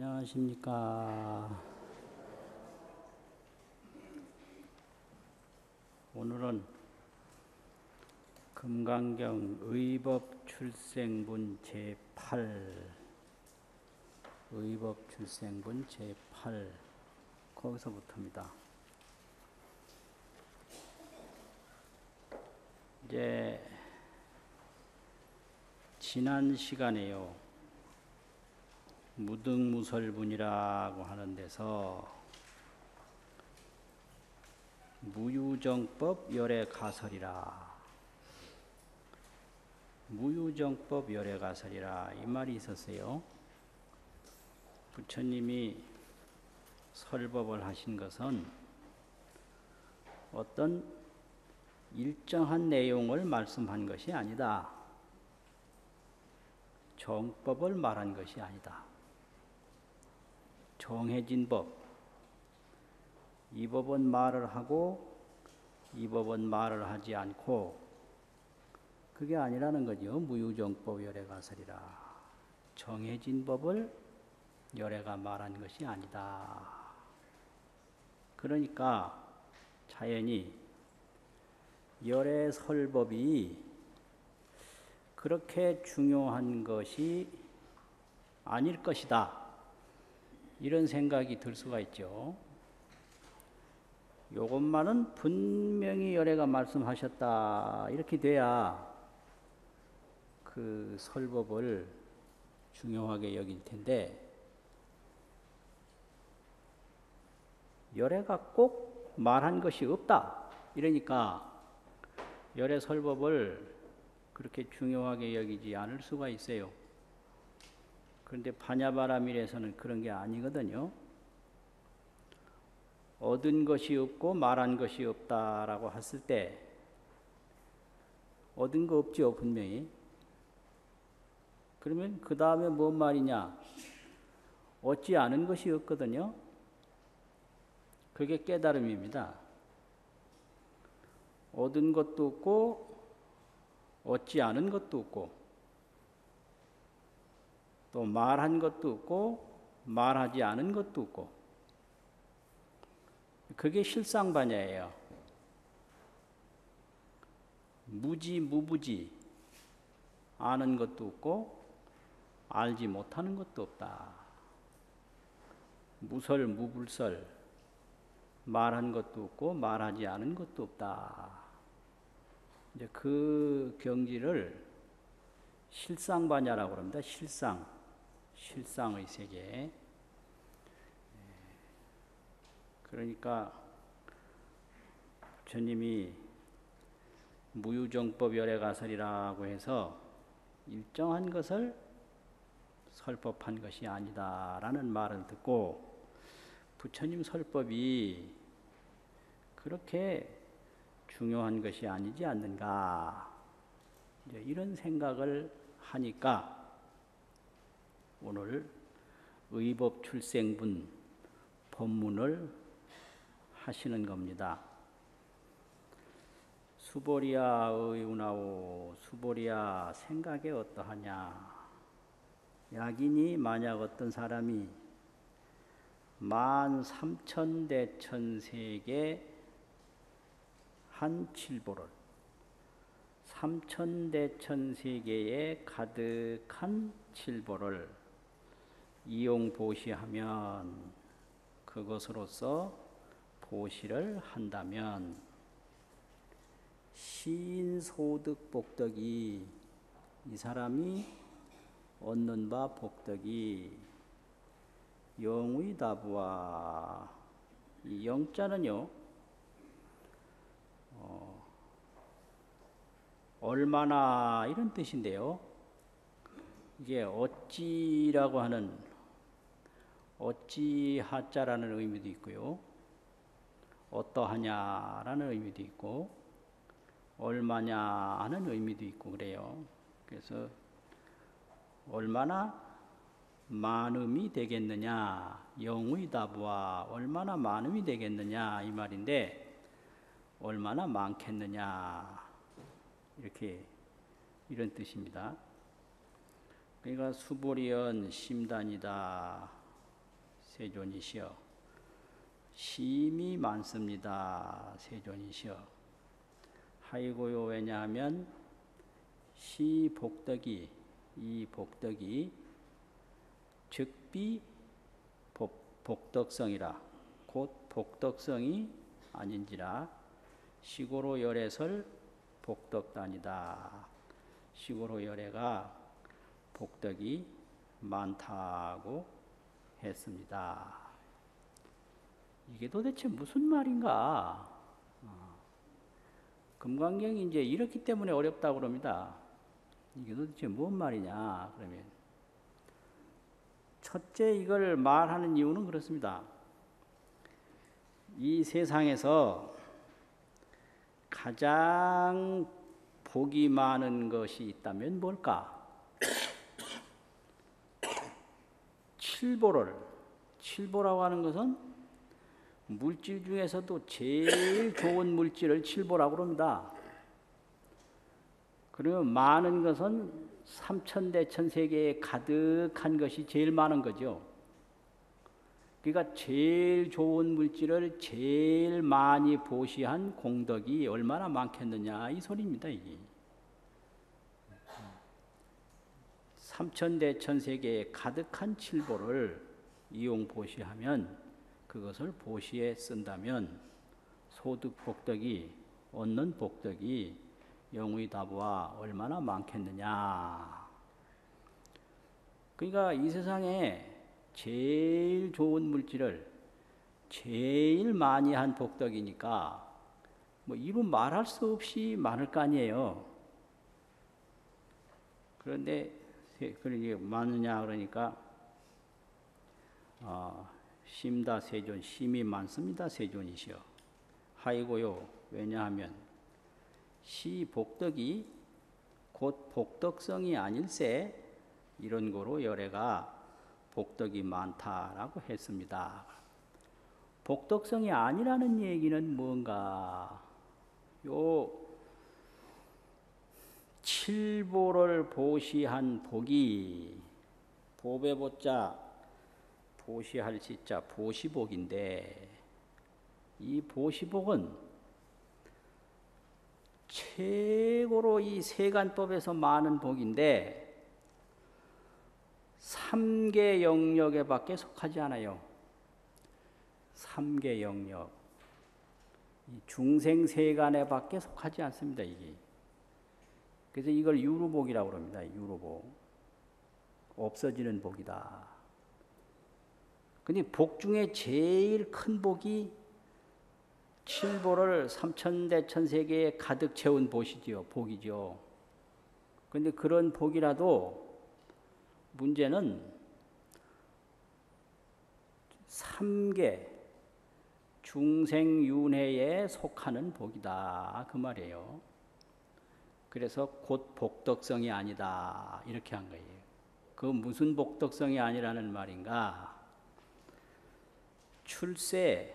안녕하십니까. 오늘은 금강경 의법출생분 제8 의법출생분 제8 거기서부터입니다. 이제 지난 시간에요. 무등무설분이라고 하는 데서 무유정법 열애가설이라 무유정법 열애가설이라 이 말이 있었어요. 부처님이 설법을 하신 것은 어떤 일정한 내용을 말씀한 것이 아니다. 정법을 말한 것이 아니다. 정해진 법, 이 법은 말을 하고 이 법은 말을 하지 않고 그게 아니라는 거죠. 무유정법 열애가설이라. 정해진 법을 열애가 말한 것이 아니다. 그러니까 자연히 열애설법이 그렇게 중요한 것이 아닐 것이다. 이런 생각이 들 수가 있죠. 요것만은 분명히 열애가 말씀하셨다. 이렇게 돼야 그 설법을 중요하게 여길 텐데 열애가 꼭 말한 것이 없다. 이러니까 열애 설법을 그렇게 중요하게 여기지 않을 수가 있어요. 그런데 파냐바라밀에서는 그런 게 아니거든요. 얻은 것이 없고 말한 것이 없다라고 했을 때 얻은 거 없죠, 분명히. 그러면 그 다음에 뭔 말이냐? 얻지 않은 것이 없거든요. 그게 깨달음입니다. 얻은 것도 없고 얻지 않은 것도 없고 또 말한 것도 없고 말하지 않은 것도 없고 그게 실상반야예요. 무지 무부지 아는 것도 없고 알지 못하는 것도 없다. 무설 무불설 말한 것도 없고 말하지 않은 것도 없다. 이제 그 경지를 실상반야라고 합니다. 실상의 세계. 그러니까 부처님이 무유정법 열애가설이라고 해서 일정한 것을 설법한 것이 아니다라는 말을 듣고 부처님 설법이 그렇게 중요한 것이 아니지 않는가 이제 이런 생각을 하니까 오늘 의법출생분 법문을 하시는 겁니다. 수보리야 의운하오 수보리야 생각이 어떠하냐. 약인이 만약 어떤 사람이 13,000대천세계 한 칠보를 3,000대천세계에 가득한 칠보를 이용보시하면 그것으로서 보시를 한다면 시인소득 복덕이 이 사람이 얻는 바 복덕이 영의다부와 이 영자는요 얼마나 이런 뜻인데요. 이게 어찌라고 하는 어찌하자라는 의미도 있고요. 어떠하냐라는 의미도 있고 얼마냐 하는 의미도 있고 그래요. 그래서 얼마나 많음이 되겠느냐 영의다부와 얼마나 많음이 되겠느냐 이 말인데 얼마나 많겠느냐 이렇게 이런 뜻입니다. 그러니까 수보리언 심단이다. 세존이시여. 심이 많습니다. 세존이시여. 하이고요. 왜냐하면 시 복덕이, 이 복덕이 즉비 복덕성이라 곧 복덕성이 아닌지라 시고로 열애설 복덕단이다. 시고로 열애가 복덕이 많다고 했습니다. 이게 도대체 무슨 말인가? 금강경이 이제 이렇기 때문에 어렵다고 그럽니다. 이게 도대체 뭔 말이냐? 그러면 첫째 이걸 말하는 이유는 그렇습니다. 이 세상에서 가장 복이 많은 것이 있다면 뭘까? 칠보라고 하는 것은 물질 중에서도 제일 좋은 물질을 칠보라고 합니다. 그러면 많은 것은 삼천대천세계에 가득한 것이 제일 많은 거죠. 그러니까 제일 좋은 물질을 제일 많이 보시한 공덕이 얼마나 많겠느냐 이 소리입니다. 이게 삼천대천세계에 가득한 칠보를 이용 보시하면 그것을 보시에 쓴다면 소득 복덕이 얻는 복덕이 영의다부와 얼마나 많겠느냐. 그러니까 이 세상에 제일 좋은 물질을 제일 많이 한 복덕이니까 뭐 이루 말할 수 없이 많을 거 아니에요. 그런데 그러게 많으냐 그러니까 심다 세존, 심이 많습니다. 세존이시여. 하이고요. 왜냐하면 시 복덕이 곧 복덕성이 아닐세 이런 거로 열애가 복덕이 많다라고 했습니다. 복덕성이 아니라는 얘기는 뭔가? 요 칠보를 보시한 복이 보배 보자 보시할 시자 보시복인데 이 보시복은 최고로 이 세간법에서 많은 복인데 삼계 영역에 밖에 속하지 않아요. 삼계 영역. 중생세간에 밖에 속하지 않습니다. 이게. 그래서 이걸 유루복이라고 합니다. 유루복. 없어지는 복이다. 근데 복 중에 제일 큰 복이 칠보를 삼천대천세계에 가득 채운 복이죠. 그런데 그런 복이라도 문제는 삼계 중생윤회에 속하는 복이다 그 말이에요. 그래서 곧 복덕성이 아니다 이렇게 한 거예요. 그 무슨 복덕성이 아니라는 말인가? 출세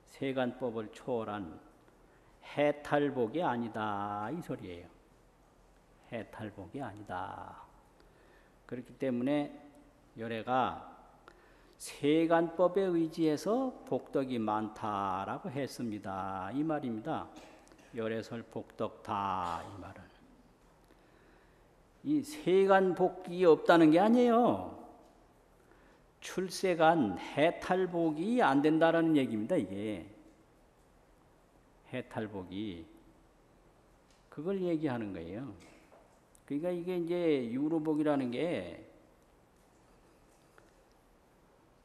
세간법을 초월한 해탈복이 아니다 이 소리예요. 해탈복이 아니다. 그렇기 때문에 열애가 세간법에 의지해서 복덕이 많다라고 했습니다. 이 말입니다. 열애설 복덕다 이 말은. 이 세간복이 없다는 게 아니에요. 출세간 해탈복이 안 된다라는 얘기입니다. 이게 해탈복이 그걸 얘기하는 거예요. 그러니까 이게 이제 유로복이라는 게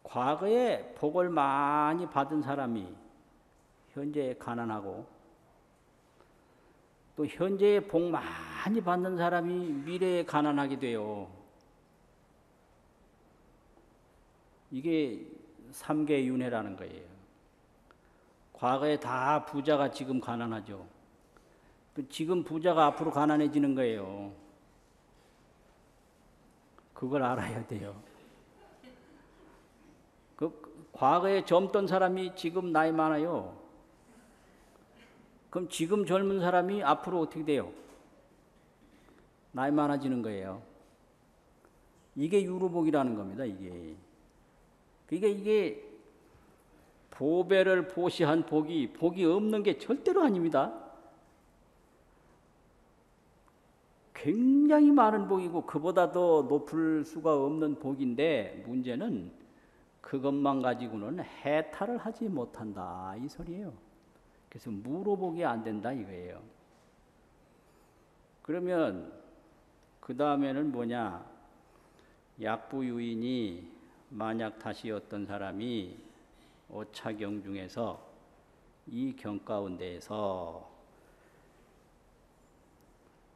과거에 복을 많이 받은 사람이 현재 가난하고 또 현재에 복 많이 받는 사람이 미래에 가난하게 돼요. 이게 삼계윤회라는 거예요. 과거에 다 부자가 지금 가난하죠. 지금 부자가 앞으로 가난해지는 거예요. 그걸 알아야 돼요. 과거에 젊던 사람이 지금 나이 많아요. 그럼 지금 젊은 사람이 앞으로 어떻게 돼요? 나이 많아지는 거예요. 이게 유로복이라는 겁니다. 이게. 그러니까 이게 보배를 보시한 복이 없는 게 절대로 아닙니다. 굉장히 많은 복이고 그보다 더 높을 수가 없는 복인데 문제는 그것만 가지고는 해탈을 하지 못한다 이 소리예요. 그래서 무로복이 안 된다 이거예요. 그러면 그 다음에는 뭐냐? 약부유인이 만약 다시 어떤 사람이 오차경 중에서 이 경 가운데에서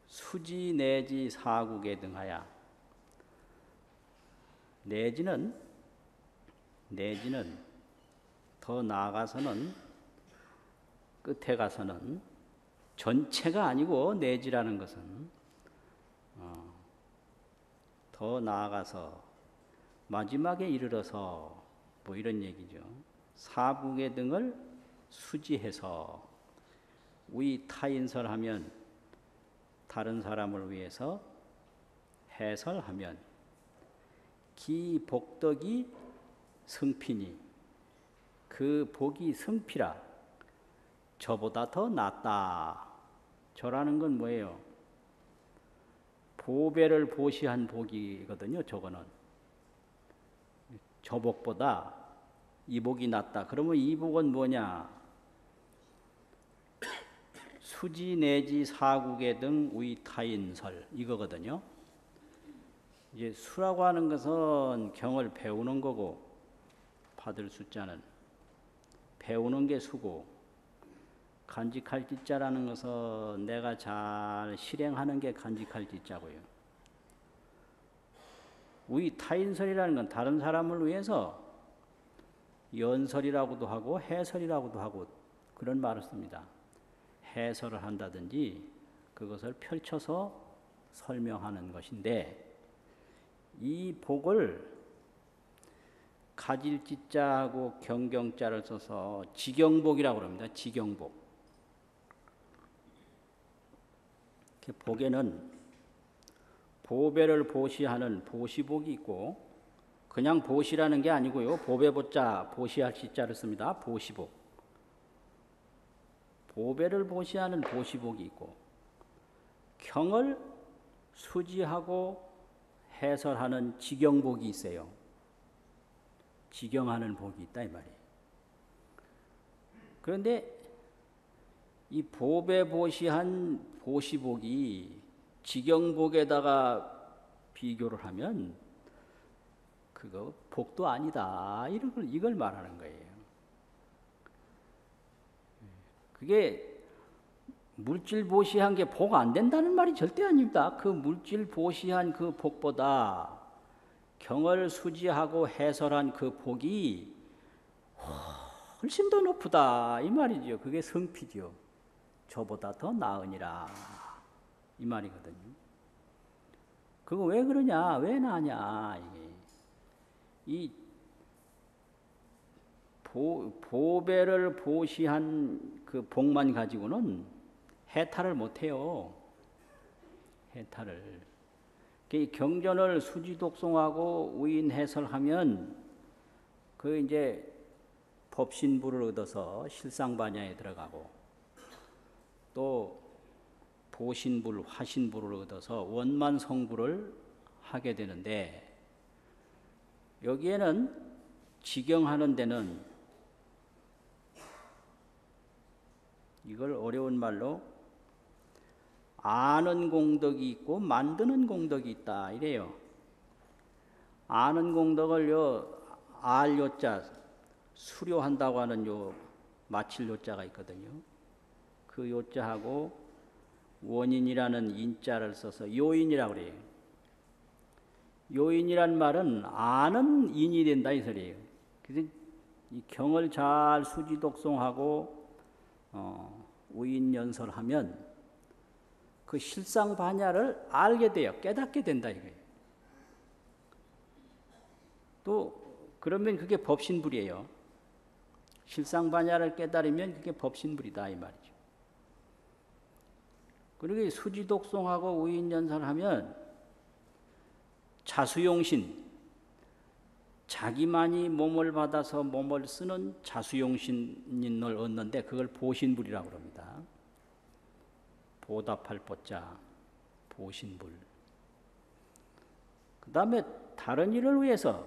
수지 내지 사국에 등하여 내지는 더 나아가서는 끝에 가서는 전체가 아니고 내지라는 것은 더 나아가서 마지막에 이르러서 뭐 이런 얘기죠. 사국의 등을 수지해서 위 타인설하면 다른 사람을 위해서 해설하면 기 복덕이 승피니 그 복이 승피라 저보다 더 낫다. 저라는 건 뭐예요? 보배를 보시한 복이거든요. 저거는 저 복보다 이 복이 낫다. 그러면 이 복은 뭐냐? 수지 내지 사국의 등 위타인설 이거거든요. 이제 수라고 하는 것은 경을 배우는 거고 받을 숫자는 배우는 게 수고 간직할 지자라는 것은 내가 잘 실행하는 게 간직할 지자고요. 위타인설이라는 건 다른 사람을 위해서 연설이라고도 하고 해설이라고도 하고 그런 말을 씁니다. 해설을 한다든지 그것을 펼쳐서 설명하는 것인데 이 복을 가질 지자하고 경경자를 써서 지경복이라고 합니다. 지경복. 복에는 보배를 보시하는 보시복이 있고 그냥 보시라는 게 아니고요. 보배보자 보시할 시자를 씁니다. 보시복. 보배를 보시하는 보시복이 있고 경을 수지하고 해설하는 지경복이 있어요. 지경하는 복이 있다 이 말이에요. 그런데 이 보배 보시한 보시복이 지경복에다가 비교를 하면 그거 복도 아니다. 이걸 말하는 거예요. 그게 물질 보시한 게 복 안 된다는 말이 절대 아닙니다. 그 물질 보시한 그 복보다 경을 수지하고 해설한 그 복이 훨씬 더 높다 이 말이죠. 그게 성피죠. 저보다 더 나으니라 이 말이거든요. 그거 왜 그러냐? 왜 나냐? 이 보배를 보시한 그 복만 가지고는 해탈을 못해요. 해탈을. 경전을 수지독송하고 우인 해설하면 그 이제 법신부를 얻어서 실상반야에 들어가고 또 보신불, 화신불을 얻어서 원만성불을 하게 되는데 여기에는 지경하는 데는 이걸 어려운 말로 아는 공덕이 있고 만드는 공덕이 있다 이래요. 아는 공덕을 알 요자 수료한다고 하는 요 마칠 요자가 있거든요. 그 요자하고 원인이라는 인자를 써서 요인이라고 그래요. 요인이란 말은 아는 인이 된다 이 소리예요. 그래서 이 경을 잘 수지독송하고 우인연설하면 그 실상반야를 알게 돼요. 깨닫게 된다 이거예요. 또 그러면 그게 법신불이에요. 실상반야를 깨달으면 그게 법신불이다 이 말이죠. 그리고 수지독송하고 우인연설하면 자수용신 자기만이 몸을 받아서 몸을 쓰는 자수용신을 얻는데 그걸 보신불이라고 합니다. 보답할 보자, 보신불. 그 다음에 다른 일을 위해서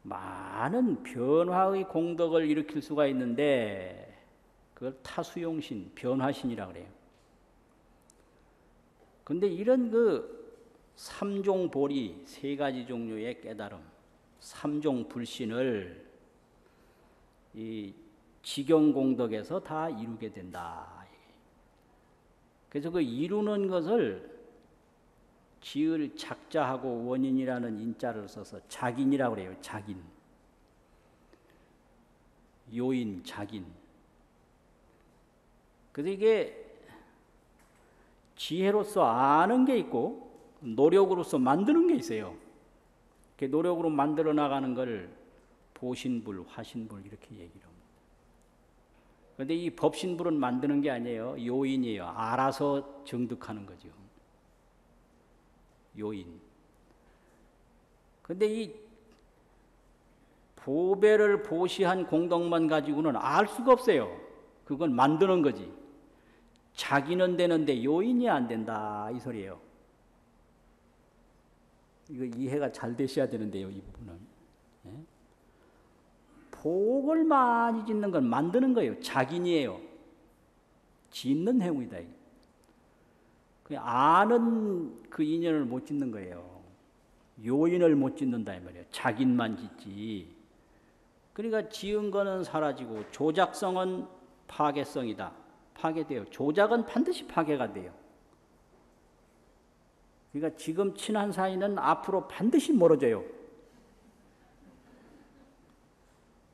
많은 변화의 공덕을 일으킬 수가 있는데 그걸 타수용신, 변화신이라고 그래요. 근데 이런 그 삼종보리, 세 가지 종류의 깨달음, 삼종불신을 이 지경공덕에서 다 이루게 된다. 그래서 그 이루는 것을 지을 작자하고 원인이라는 인자를 써서 작인이라고 그래요. 작인. 요인, 작인. 그래서 이게 지혜로서 아는 게 있고 노력으로서 만드는 게 있어요. 그 노력으로 만들어 나가는 걸 보신불, 화신불 이렇게 얘기를 합니다. 그런데 이 법신불은 만드는 게 아니에요. 요인이에요. 알아서 정득하는 거죠. 요인. 그런데 이 보배를 보시한 공덕만 가지고는 알 수가 없어요. 그건 만드는 거지. 자기는 되는데 요인이 안 된다 이 소리예요. 이거 이해가 잘 되셔야 되는데요, 이 부분은. 예? 복을 많이 짓는 건 만드는 거예요. 자긴이에요. 짓는 행위다. 아는 그 인연을 못 짓는 거예요. 요인을 못 짓는다 이 말이에요. 자긴만 짓지. 그러니까 지은 거는 사라지고 조작성은 파괴성이다. 파괴돼요. 조작은 반드시 파괴가 돼요. 그러니까 지금 친한 사이는 앞으로 반드시 멀어져요.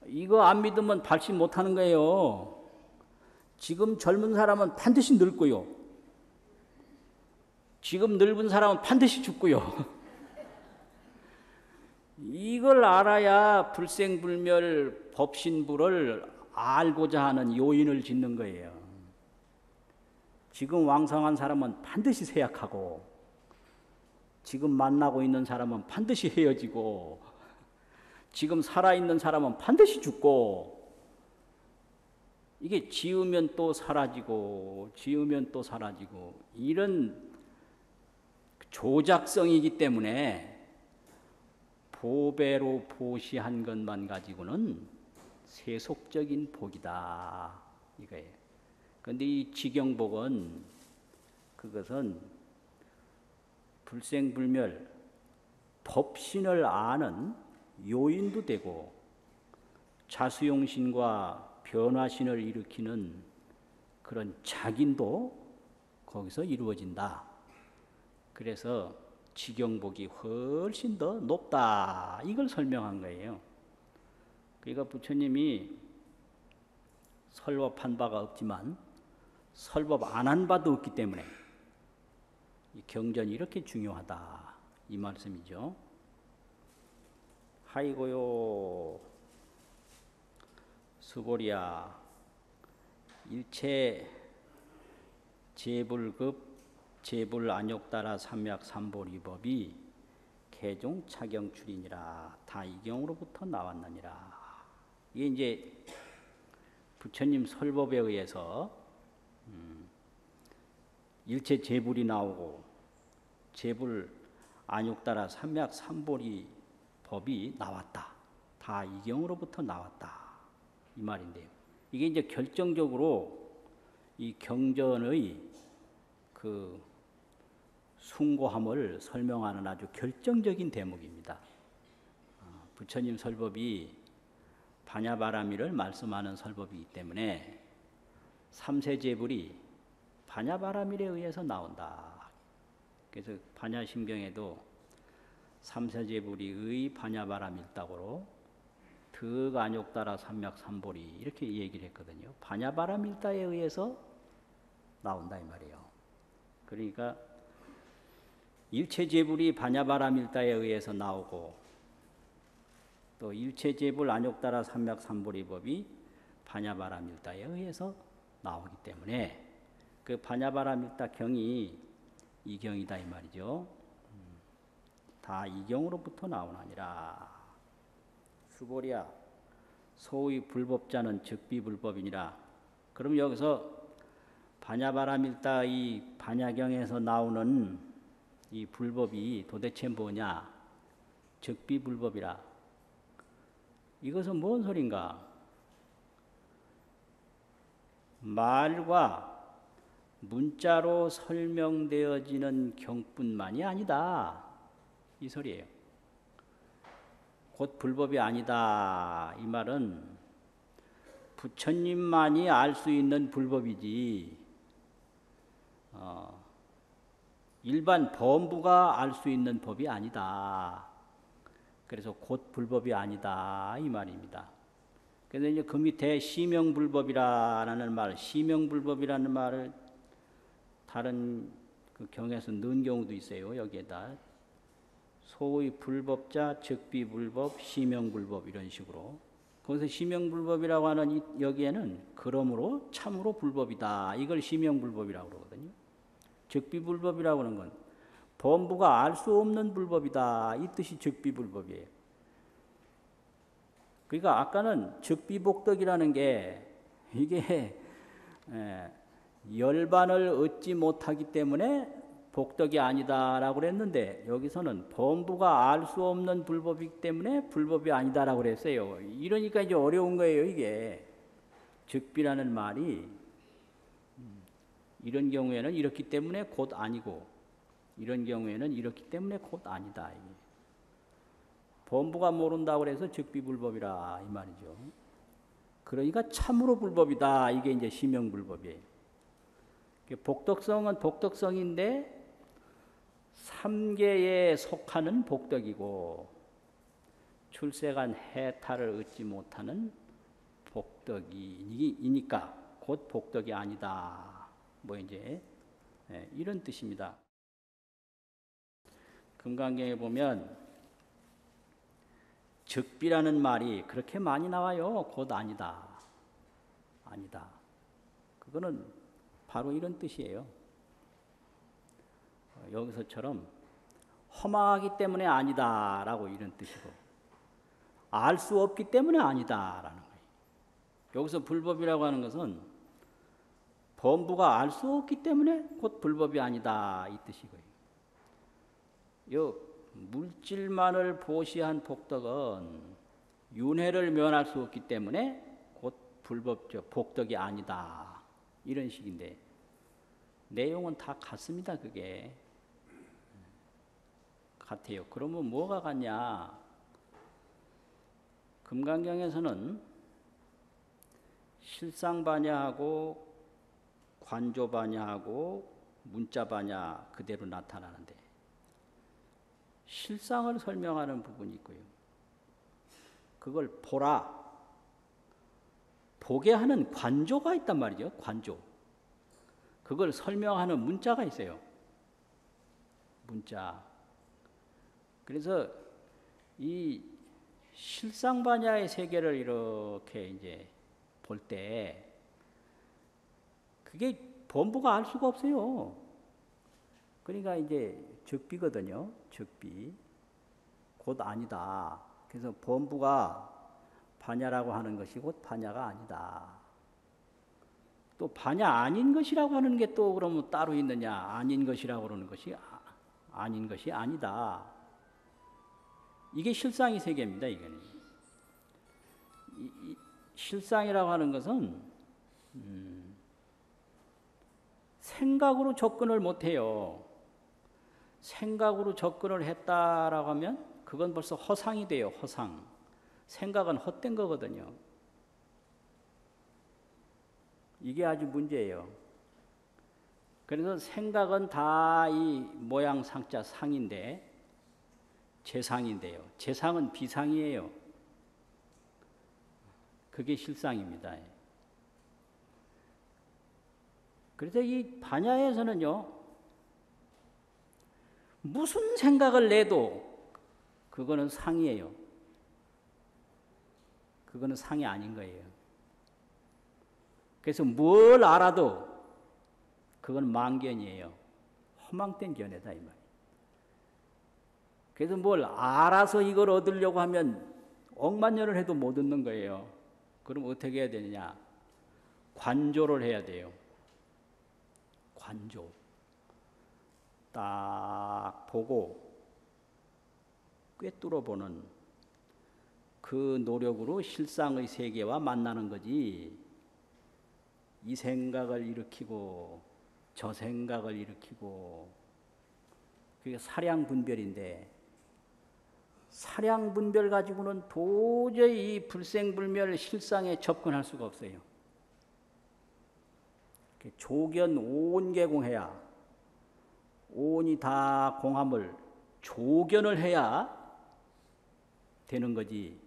이거 안 믿으면 발신 못하는 거예요. 지금 젊은 사람은 반드시 늙고요. 지금 늙은 사람은 반드시 죽고요. 이걸 알아야 불생불멸 법신불을 알고자 하는 요인을 짓는 거예요. 지금 왕성한 사람은 반드시 쇠약하고 지금 만나고 있는 사람은 반드시 헤어지고 지금 살아있는 사람은 반드시 죽고 이게 지으면 또 사라지고 지으면 또 사라지고 이런 조작성이기 때문에 보배로 보시한 것만 가지고는 세속적인 복이다 이거예요. 그런데 이 지경복은 그것은 불생불멸 법신을 아는 요인도 되고 자수용신과 변화신을 일으키는 그런 작인도 거기서 이루어진다. 그래서 지경복이 훨씬 더 높다. 이걸 설명한 거예요. 그러니까 부처님이 설법한 바가 없지만 설법 안 한 바도 없기 때문에 이 경전이 이렇게 중요하다. 이 말씀이죠. 하이고요. 수고리야. 일체 제불급 제불안욕따라 삼약삼보리법이 개종 차경출이니라. 다 이경으로부터 나왔느니라. 이게 이제 부처님 설법에 의해서 일체 제불이 나오고 제불 안욕따라 삼약삼보리 법이 나왔다. 다 이경으로부터 나왔다. 이 말인데요. 이게 이제 결정적으로 이 경전의 그 숭고함을 설명하는 아주 결정적인 대목입니다. 부처님 설법이 반야바라미를 말씀하는 설법이기 때문에 삼세제불이 반야바라밀에 의해서 나온다. 그래서 반야심경에도 삼세제불이의 반야바라밀따고로 득안욕따라 삼약삼보리 이렇게 얘기를 했거든요. 반야바라밀따에 의해서 나온다 이 말이에요. 그러니까 일체제불이 반야바라밀따에 의해서 나오고 또 일체제불 안욕따라 삼약삼보리법이 반야바라밀따에 의해서 나오기 때문에 그 반야바라밀따 경이 이 경이다 이 말이죠. 다 이 경으로부터 나오나니라. 주보랴 소의 불법자는 즉비불법이니라. 그럼 여기서 반야바라밀다 이 반야경에서 나오는 이 불법이 도대체 뭐냐? 즉비불법이라. 이것은 뭔 소린가? 말과 문자로 설명되어지는 경뿐만이 아니다. 이 소리예요. 곧 불법이 아니다. 이 말은 부처님만이 알 수 있는 불법이지 일반 범부가 알 수 있는 법이 아니다. 그래서 곧 불법이 아니다. 이 말입니다. 그래서 이제 그 밑에 시명불법이라는 말, 시명불법이라는 말을 다른 그 경에서 넣은 경우도 있어요. 여기에다 소의 불법자, 즉비불법, 시명불법 이런 식으로. 거기서 시명불법이라고 하는 여기에는 그러므로 참으로 불법이다. 이걸 시명불법이라고 그러거든요. 즉비불법이라고 하는 건 범부가 알 수 없는 불법이다. 이 뜻이 즉비불법이에요. 그러니까 아까는 즉비복덕이라는 게 이게 열반을 얻지 못하기 때문에 복덕이 아니다라고 그랬는데 여기서는 범부가 알 수 없는 불법이기 때문에 불법이 아니다라고 그랬어요. 이러니까 이제 어려운 거예요, 이게. 즉비라는 말이 이런 경우에는 이렇기 때문에 곧 아니고 이런 경우에는 이렇기 때문에 곧 아니다. 이게. 범부가 모른다고 그래서 즉비불법이라 이 말이죠. 그러니까 참으로 불법이다. 이게 이제 시명불법이에요. 복덕성은 복덕성인데 3계에 속하는 복덕이고 출세간 해탈을 얻지 못하는 복덕이니까 곧 복덕이 아니다. 뭐 이제 이런 뜻입니다. 금강경에 보면 즉비라는 말이 그렇게 많이 나와요. 곧 아니다. 아니다. 그거는 바로 이런 뜻이에요. 여기서처럼 허망하기 때문에 아니다라고 이런 뜻이고 알 수 없기 때문에 아니다라는 거예요. 여기서 불법이라고 하는 것은 범부가 알 수 없기 때문에 곧 불법이 아니다 이 뜻이고요. 요 물질만을 보시한 복덕은 윤회를 면할 수 없기 때문에 곧 불법적 복덕이 아니다 이런 식인데 내용은 다 같습니다. 그게 같아요. 그러면 뭐가 같냐? 금강경에서는 실상반야하고 관조반야하고 문자반야 그대로 나타나는데 실상을 설명하는 부분이 있고요. 그걸 보라, 보게 하는 관조가 있단 말이죠. 관조. 그걸 설명하는 문자가 있어요. 문자. 그래서 이 실상반야의 세계를 이렇게 이제 볼 때 그게 범부가 알 수가 없어요. 그러니까 이제 즉비거든요. 즉비. 곧 아니다. 그래서 범부가 반야라고 하는 것이 곧 반야가 아니다. 또 반야 아닌 것이라고 하는 게 또 그러면 따로 있느냐? 아닌 것이라고 그러는 것이 아닌 것이 아니다. 이게 실상의 세계입니다. 이거는. 실상이라고 하는 것은 생각으로 접근을 못해요. 생각으로 접근을 했다라고 하면 그건 벌써 허상이 돼요. 허상. 생각은 헛된 거거든요. 이게 아주 문제예요. 그래서 생각은 다 이 모양 상자 상인데 재상인데요. 재상은 비상이에요. 그게 실상입니다. 그래서 이 반야에서는요. 무슨 생각을 내도 그거는 상이에요. 그거는 상이 아닌 거예요. 그래서 뭘 알아도 그건 망견이에요. 허망된 견해다 이 말이에요. 그래서 뭘 알아서 이걸 얻으려고 하면 억만 년을 해도 못 얻는 거예요. 그럼 어떻게 해야 되느냐? 관조를 해야 돼요. 관조. 딱 보고 꿰뚫어보는 그 노력으로 실상의 세계와 만나는 거지. 이 생각을 일으키고 저 생각을 일으키고, 그게 사량분별인데, 사량분별 가지고는 도저히 이 불생불멸 실상에 접근할 수가 없어요. 조견 오온개공해야, 오온이 다 공함을 조견을 해야 되는 거지.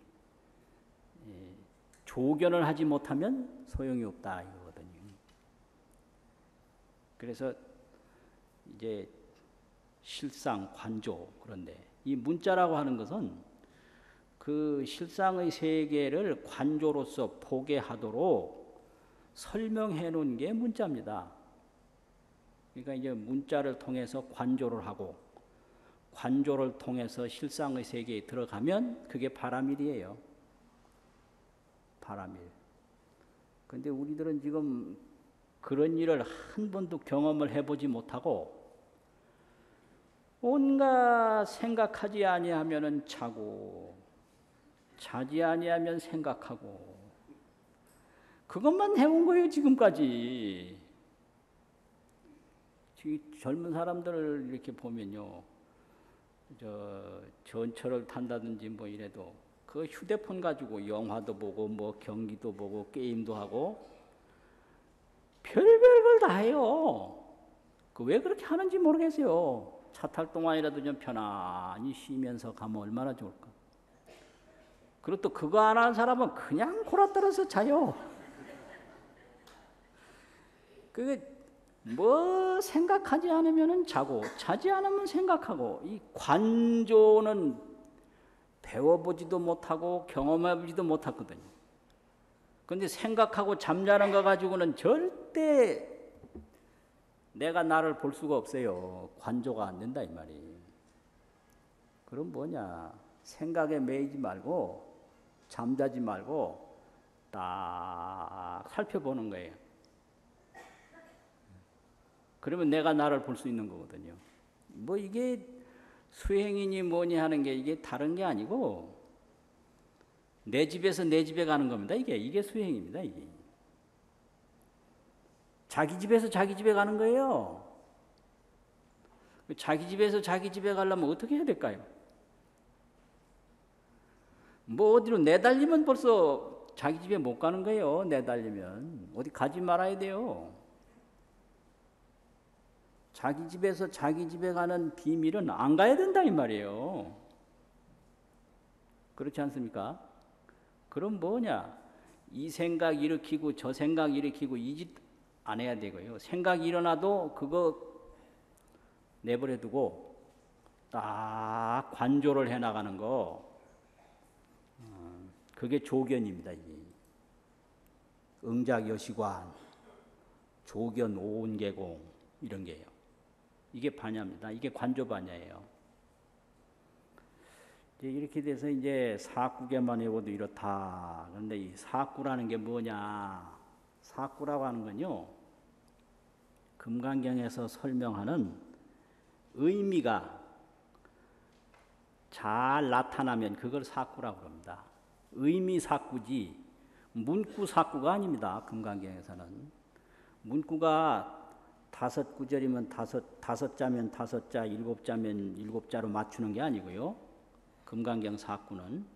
조견을 하지 못하면 소용이 없다 이거거든요. 그래서 이제 실상, 관조, 그런데 이 문자라고 하는 것은 그 실상의 세계를 관조로서 포개하도록 설명해 놓은 게 문자입니다. 그러니까 이제 문자를 통해서 관조를 하고, 관조를 통해서 실상의 세계에 들어가면 그게 바라밀이에요. 바라밀. 근데 우리들은 지금 그런 일을 한 번도 경험을 해보지 못하고, 온갖 생각하지 아니하면은 자고, 자지 아니하면 생각하고, 그것만 해온 거예요 지금까지. 젊은 사람들을 이렇게 보면요, 전철을 탄다든지 뭐 이래도 그 휴대폰 가지고 영화도 보고 뭐 경기도 보고 게임도 하고 별별 걸 다 해요. 그 왜 그렇게 하는지 모르겠어요. 차 탈 동안이라도 좀 편안히 쉬면서 가면 얼마나 좋을까. 그리고 또 그거 안 하는 사람은 그냥 골아떨어서 자요. 뭐 생각하지 않으면 자고, 자지 않으면 생각하고, 이 관조는 배워보지도 못하고 경험해보지도 못하거든요. 그런데 생각하고 잠자는 거 가지고는 절대 내가 나를 볼 수가 없어요. 관조가 안 된다 이 말이. 그럼 뭐냐? 생각에 매이지 말고 잠자지 말고 딱 살펴보는 거예요. 그러면 내가 나를 볼 수 있는 거거든요. 뭐 이게 수행이니 뭐니 하는 게 이게 다른 게 아니고 내 집에서 내 집에 가는 겁니다. 이게 수행입니다. 이게 자기 집에서 자기 집에 가는 거예요. 자기 집에서 자기 집에 가려면 어떻게 해야 될까요? 뭐 어디로 내달리면 벌써 자기 집에 못 가는 거예요. 내달리면 어디 가지 말아야 돼요. 자기 집에서 자기 집에 가는 비밀은 안 가야 된다 이 말이에요. 그렇지 않습니까? 그럼 뭐냐? 이 생각 일으키고 저 생각 일으키고 이 짓 안 해야 되고요. 생각이 일어나도 그거 내버려 두고 딱 관조를 해나가는 거, 그게 조견입니다. 이게. 응작여시관, 조견 오온개공 이런 게요. 이게 반야입니다. 이게 관조반야예요. 이렇게 돼서 이제 사구계만 해봐도 이렇다. 그런데 이 사구라는 게 뭐냐? 사구라고 하는 건요, 금강경에서 설명하는 의미가 잘 나타나면 그걸 사구라고 합니다. 의미 사구지 문구 사구가 아닙니다. 금강경에서는 문구가 5구절이면 5자면 5자, 7자면 7자로 맞추는 게 아니고요. 금강경 사구는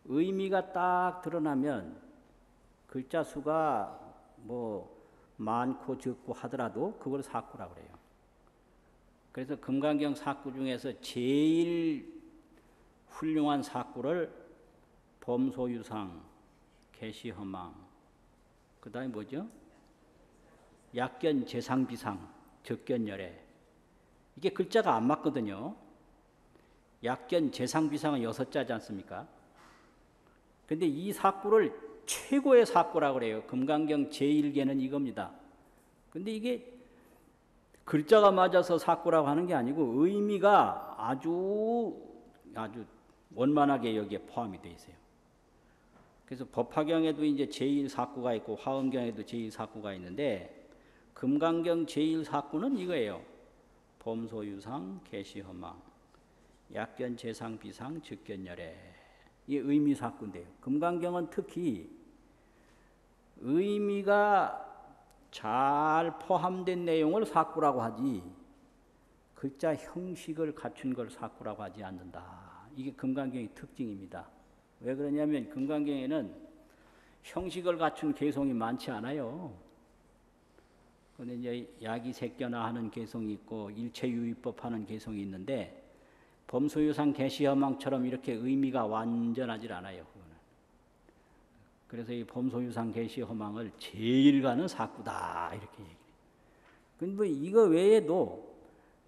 의미가 딱 드러나면 글자 수가 뭐 많고 적고 하더라도 그걸 사구라고 그래요. 그래서 금강경 사구 중에서 제일 훌륭한 사구를 범소유상, 개시허망, 그 다음에 뭐죠? 약견, 재상비상, 적견열애. 이게 글자가 안 맞거든요. 약견, 재상비상은 6자지 않습니까? 근데 이 사구를 최고의 사구라고 그래요. 금강경 제1개는 이겁니다. 근데 이게 글자가 맞아서 사구라고 하는 게 아니고 의미가 아주 원만하게 여기에 포함이 되어 있어요. 그래서 법화경에도 이제 제1사구가 있고 화엄경에도 제1사구가 있는데 금강경 제1사구는 이거예요. 범소유상 개시허망 약견 재상 비상 즉견열애 이 의미사구인데요. 금강경은 특히 의미가 잘 포함된 내용을 사구라고 하지 글자 형식을 갖춘 걸 사구라고 하지 않는다. 이게 금강경의 특징입니다. 왜 그러냐면 금강경에는 형식을 갖춘 개송이 많지 않아요. 근데 이제 야기색견화하는 개송이 있고 일체유의법 하는 개송이 있는데 범소유상 개시허망처럼 이렇게 의미가 완전하질 않아요. 그거는. 그래서 이 범소유상 개시허망을 제일 가는 사구다 이렇게 얘기해요. 근데 뭐 이거 외에도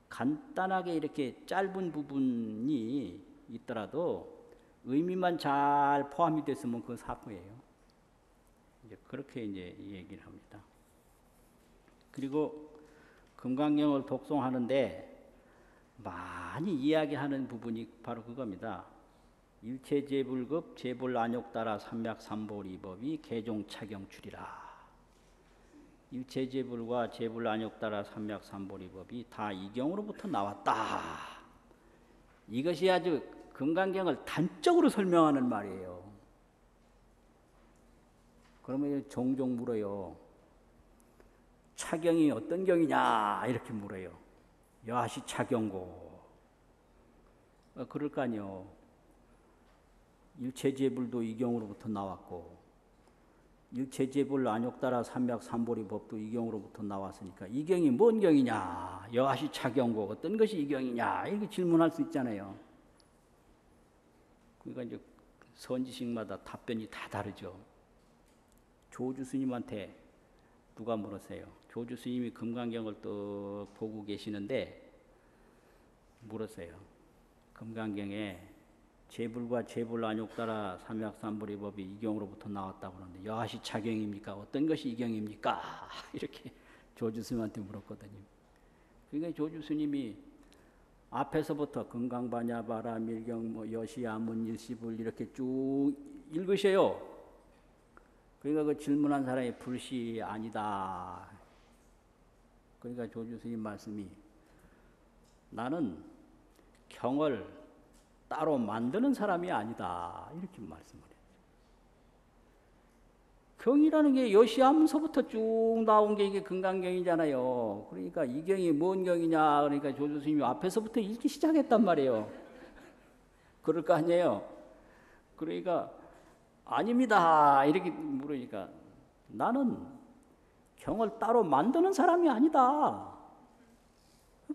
간단하게 이렇게 짧은 부분이 있더라도 의미만 잘 포함이 됐으면 그 사구예요. 이제 그렇게 이제 얘기를 합니다. 그리고 금강경을 독송하는데 많이 이야기하는 부분이 바로 그겁니다. 일체제불급 제불안욕 따라 삼맥삼보리법이 개종차경출이라. 일체제불과 제불안욕 따라 삼맥삼보리법이 다 이경으로부터 나왔다. 이것이 아주 금강경을 단적으로 설명하는 말이에요. 그러면 종종 물어요. 차경이 어떤 경이냐 이렇게 물어요. 여하시 차경고. 그럴 거 아니요. 일체제불도 이경으로부터 나왔고 일체제불 안욕 따라 삼맥삼보리법도 이경으로부터 나왔으니까 이경이 뭔 경이냐 여하시 차경고 어떤 것이 이경이냐 이렇게 질문할 수 있잖아요. 그러니까 이제 선지식마다 답변이 다 다르죠. 조주 스님한테 누가 물었어요. 조주 스님이 금강경을 또 보고 계시는데 물었어요. 금강경에 제불과 제불안욕 따라 삼맥삼보리법이 이경으로부터 나왔다고 하는데 여하시 차경입니까? 어떤 것이 이경입니까? 이렇게 조주 스님한테 물었거든요. 그러니까 조주 스님이 앞에서부터 금강반야바라 밀경 뭐 여시아문 일시불 이렇게 쭉 읽으셔요. 그러니까 그 질문한 사람이 불시 아니다. 그러니까 조주 스님 말씀이 나는 경을 따로 만드는 사람이 아니다. 이렇게 말씀을 해요. 경이라는 게 여시아문서부터 쭉 나온 게 이게 금강경이잖아요. 그러니까 이 경이 뭔 경이냐. 그러니까 조주 스님이 앞에서부터 읽기 시작했단 말이에요. 그럴 거 아니에요. 그러니까 아닙니다. 이렇게 물으니까 나는 경을 따로 만드는 사람이 아니다.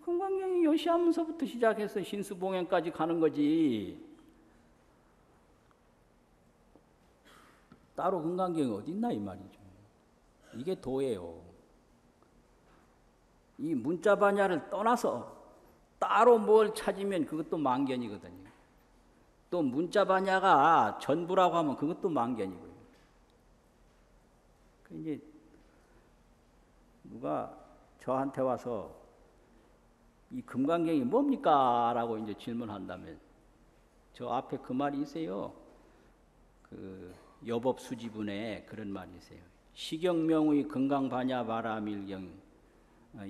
금강경이 여시아문서부터 시작해서 신수봉행까지 가는 거지. 따로 금강경이 어디 있나 이 말이죠. 이게 도예요. 이 문자반야를 떠나서 따로 뭘 찾으면 그것도 망견이거든요. 또 문자반야가 전부라고 하면 그것도 망견이고요. 이제 누가 저한테 와서 이 금강경이 뭡니까? 라고 이제 질문한다면 저 앞에 그 말이 있어요. 그 여법수지분에 그런 말이 있어요. 시경명의 금강반야바라밀경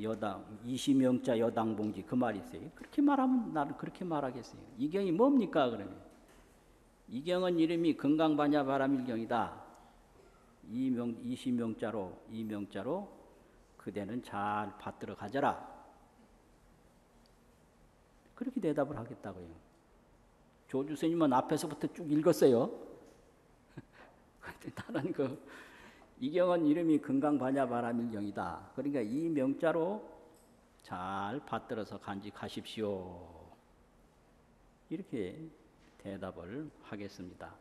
여당 이시명자 여당봉지 그 말이 있어요. 그렇게 말하면 나는 그렇게 말하겠어요. 이 경이 뭡니까? 그러면 이 경은 이름이 금강반야바라밀경이다. 이시명자로 그대는 잘 받들어 가져라. 그렇게 대답을 하겠다고요. 조주 스님은 앞에서부터 쭉 읽었어요. 나는 이 경은 이름이 금강반야바라밀경이다. 그러니까 이 명자로 잘 받들어서 간직하십시오. 이렇게 대답을 하겠습니다.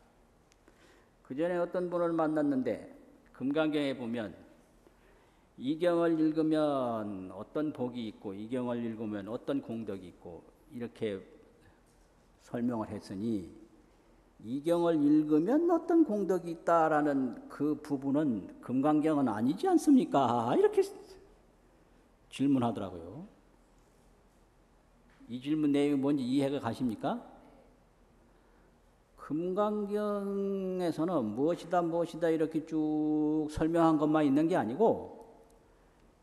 그 전에 어떤 분을 만났는데 금강경에 보면 이 경을 읽으면 어떤 복이 있고 이 경을 읽으면 어떤 공덕이 있고 이렇게 설명을 했으니 이 경을 읽으면 어떤 공덕이 있다라는 그 부분은 금강경은 아니지 않습니까? 이렇게 질문하더라고요. 이 질문 내용이 뭔지 이해가 가십니까? 금강경에서는 무엇이다 무엇이다 이렇게 쭉 설명한 것만 있는 게 아니고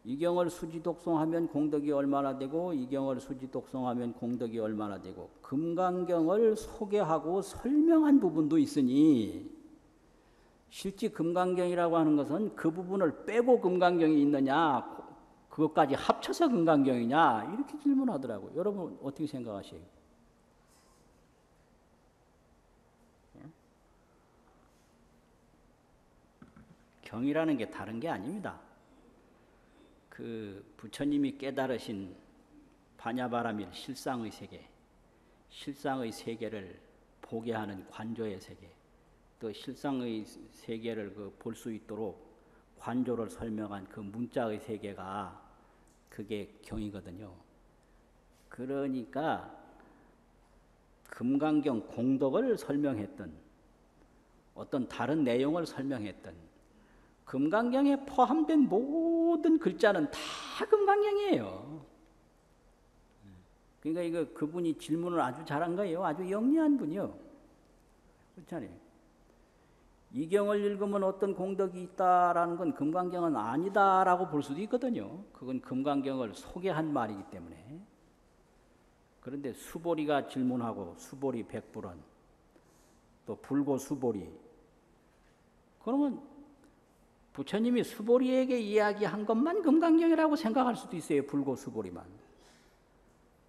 이 경을 수지독송하면 공덕이 얼마나 되고 이 경을 수지독송하면 공덕이 얼마나 되고 금강경을 소개하고 설명한 부분도 있으니 실제 금강경이라고 하는 것은 그 부분을 빼고 금강경이 있느냐 그것까지 합쳐서 금강경이냐 이렇게 질문하더라고요. 여러분 어떻게 생각하세요? 경이라는 게 다른 게 아닙니다. 그 부처님이 깨달으신 반야바라밀 실상의 세계, 실상의 세계를 보게 하는 관조의 세계, 또 실상의 세계를 볼 수 있도록 관조를 설명한 그 문자의 세계가 그게 경이거든요. 그러니까 금강경 공덕을 설명했던 어떤 다른 내용을 설명했던 금강경에 포함된 모든 글자는 다 금강경이에요. 그러니까 이거 그분이 질문을 아주 잘한 거예요. 아주 영리한 분이요. 그렇잖아요. 이 경을 읽으면 어떤 공덕이 있다라는 건 금강경은 아니다라고 볼 수도 있거든요. 그건 금강경을 소개한 말이기 때문에. 그런데 수보리가 질문하고 수보리 백불원 또 불고 수보리 그러면 부처님이 수보리에게 이야기한 것만 금강경이라고 생각할 수도 있어요. 불고 수보리만.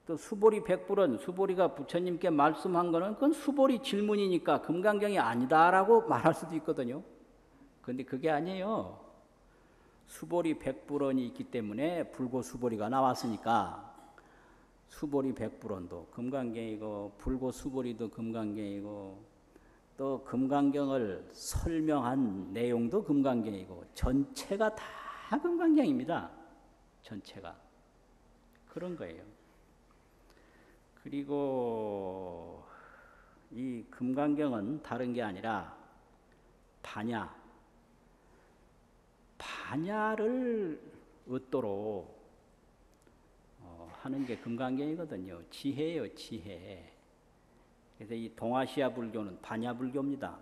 또 수보리 백불은 수보리가 부처님께 말씀한 거는 그건 수보리 질문이니까 금강경이 아니다라고 말할 수도 있거든요. 그런데 그게 아니에요. 수보리 백불원이 있기 때문에 불고 수보리가 나왔으니까 수보리 백불원도 금강경이고 불고 수보리도 금강경이고 또 금강경을 설명한 내용도 금강경이고 전체가 다 금강경입니다. 전체가. 그런 거예요. 그리고 이 금강경은 다른 게 아니라 반야를 얻도록 하는 게 금강경이거든요. 지혜예요, 지혜. 그래서 이 동아시아 불교는 반야 불교입니다.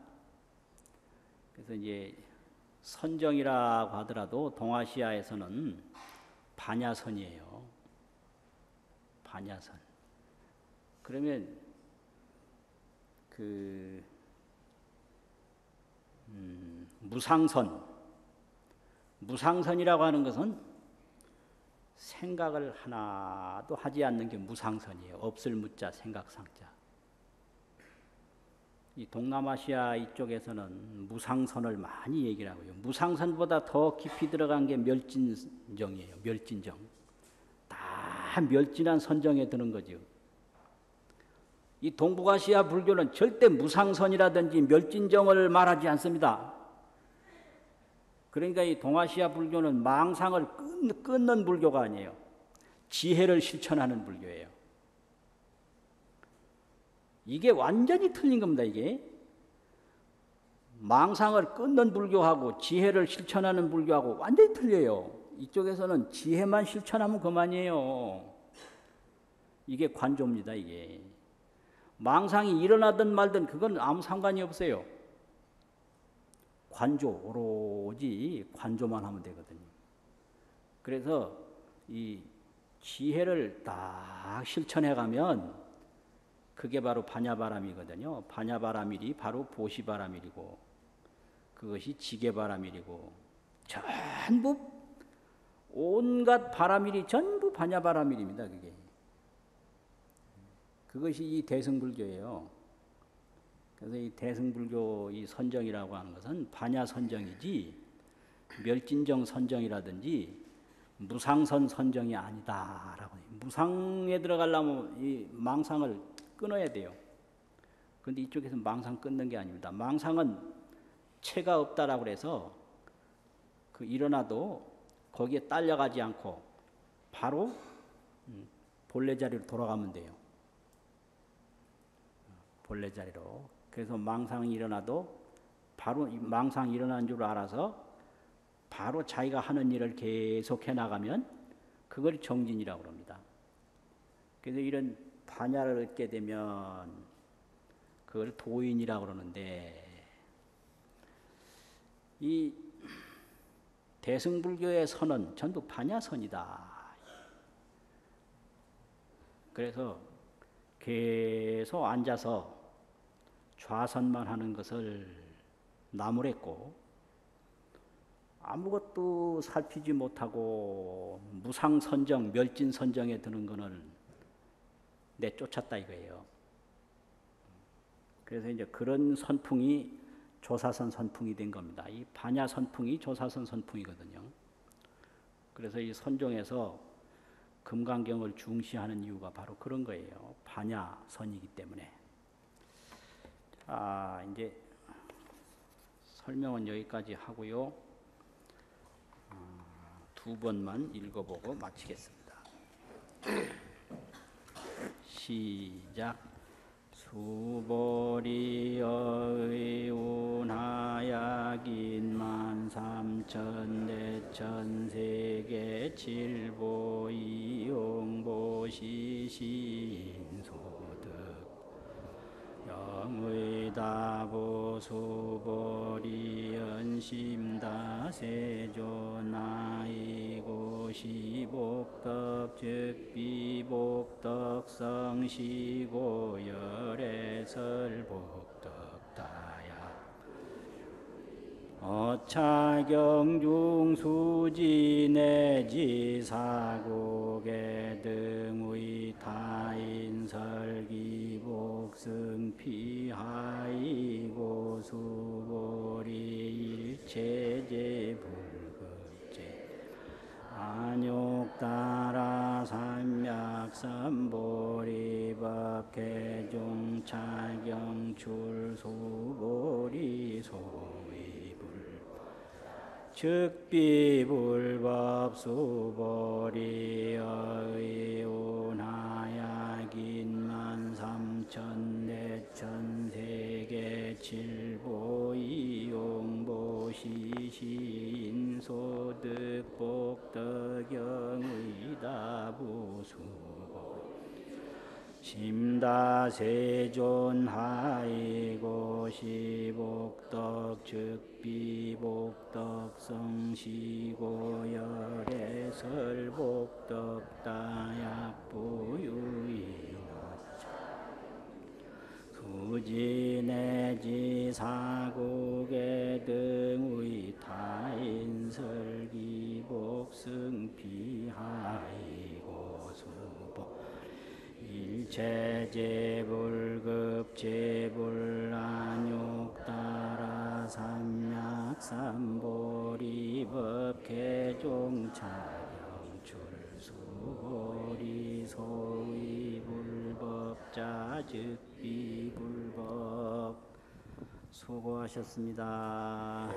그래서 이제 선정이라고 하더라도 동아시아에서는 반야선이에요. 반야선. 그러면 그 무상선이라고 하는 것은 생각을 하나도 하지 않는 게 무상선이에요. 없을 무자 생각상자. 이 동남아시아 이쪽에서는 무상선을 많이 얘기를 하고요. 무상선보다 더 깊이 들어간 게 멸진정이에요. 멸진정. 다 멸진한 선정에 드는 거죠. 이 동북아시아 불교는 절대 무상선이라든지 멸진정을 말하지 않습니다. 그러니까 이 동아시아 불교는 망상을 끊는 불교가 아니에요. 지혜를 실천하는 불교예요. 이게 완전히 틀린 겁니다. 이게 망상을 끊는 불교하고 지혜를 실천하는 불교하고 완전히 틀려요. 이쪽에서는 지혜만 실천하면 그만이에요. 이게 관조입니다. 이게 망상이 일어나든 말든 그건 아무 상관이 없어요. 관조, 오로지 관조만 하면 되거든요. 그래서 이 지혜를 딱 실천해 가면 그게 바로 반야바라밀이거든요. 반야바라밀이 바로 보시바라밀이고 그것이 지게바라밀이고 전부 온갖 바라밀이 전부 반야바라밀입니다. 그것이 이 대승불교예요. 그래서 이 대승불교 이 선정이라고 하는 것은 반야선정이지 멸진정 선정이라든지 무상선 선정이 아니다라고. 무상에 들어가려면 이 망상을 끊어야 돼요. 그런데 이쪽에서 망상 끊는 게 아닙니다. 망상은 체가 없다라고 그래서 그 일어나도 거기에 딸려가지 않고 바로 본래 자리로 돌아가면 돼요. 본래 자리로. 그래서 망상이 일어나도 바로 망상이 일어난 줄 알아서 바로 자기가 하는 일을 계속해 나가면 그걸 정진이라고 합니다. 그래서 이런 반야를 얻게 되면 그걸 도인이라고 그러는데, 이 대승불교의 선은 전부 반야선이다. 그래서 계속 앉아서 좌선만 하는 것을 나무랬고, 아무것도 살피지 못하고 무상선정, 멸진선정에 드는 것을 내쫓았다 이거예요. 그래서 이제 그런 선풍이 조사선 선풍이 된 겁니다. 이 반야 선풍이 조사선 선풍이거든요. 그래서 이 선종에서 금강경을 중시하는 이유가 바로 그런 거예요. 반야선이기 때문에. 자, 이제 설명은 여기까지 하고요. 두 번만 읽어보고 마치겠습니다. 시작. 수보리의 운하약인 13,000대천세계 칠보이용보시신소득 영의다보수보리연심다세조나이고시복덕 즉비복덕성시고열애설복덕다야 어차경중수지내지사국의 등의 타인설기복승피하이고 수보리 일체제불급제 안욕따라 삼약삼보리법개종차경출수보리 소위불 즉비불법 수보리의 운하약인 13,000대천세계 칠보이용보시신소득복덕영의다부수보 심다세존하이고 시복덕 즉비복덕성시고열애설복덕 다약부유이노차 수지내지사국의 등의 타인설기복승피하이고 수보 일체제불급제불안욕따라 삼약삼보리법개종차경출수보리 소위불법자즉비불법 수고하셨습니다.